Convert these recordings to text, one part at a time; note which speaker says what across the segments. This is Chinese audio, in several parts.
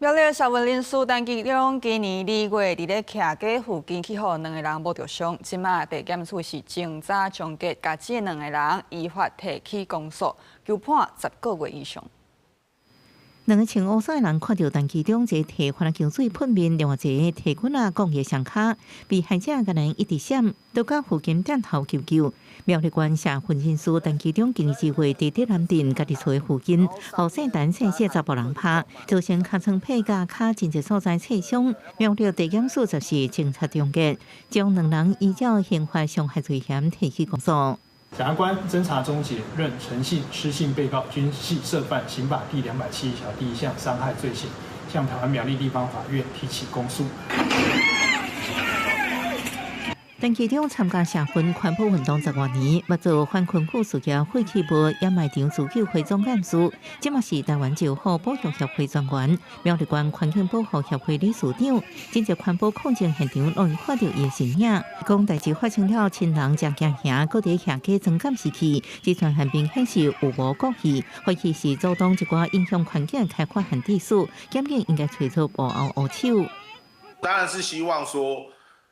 Speaker 1: 苗栗社文林书单机中，今年2月伫咧徛街附近起互2个人无着伤，即马地检署是警早终结，甲这2个人依法提起公诉，求判10个月以上。
Speaker 2: 2个穿乌衫的人看到单机中一个提花桥水喷面，另外一个提棍啊讲嘢上卡，被害者个人一直闪，都到附近点头求救。苗栗县社分人书单机中今年1月伫伫南镇家己厝的附近，后姓陈姓小查甫人拍，造成尻川皮甲骹真侪所在刺伤。苗栗地检署就是警察终结，将2人依照刑法伤害罪嫌提起公诉。
Speaker 3: 检察官侦查终结，认陈姓、施姓被告均系涉犯刑法第271条第1项伤害罪行，向台湾苗栗地方法院提起公诉。
Speaker 2: 陈其中参加社会环保运动10多年，捌做反困苦事业废弃物掩埋场自救会总干事，即嘛是台湾救护保育协会专员、苗栗县环境保护协会理事长。真侪环保抗争现场让伊看到伊的身影，讲代志发生了，亲人真惊吓，搁伫徛街装监视器，这传汉明显是有无国义，或许是阻挡一寡影响环境的开发和地数，检警应该找出幕后黑手。
Speaker 4: 当然是希望说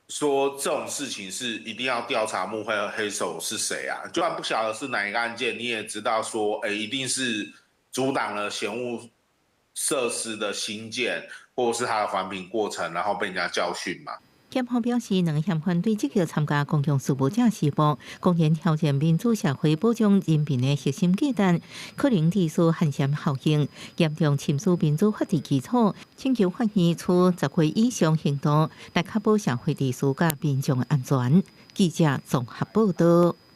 Speaker 4: 这种事情是一定要调查幕后黑手是谁啊？就算不晓得是哪一个案件，你也知道说，一定是阻挡了嫌恶设施的兴建，或者是它的环评过程，然后被人家教训嘛。
Speaker 2: 检方表示，2个嫌犯对积极参加公共事务者施暴，公然挑战民主社会保障人民的核心价值，可能提出寒蝉效应，严重侵蚀民主法治基础，请求法院处10岁以上刑度，来确保社会秩序甲民众安全。记者综合报道。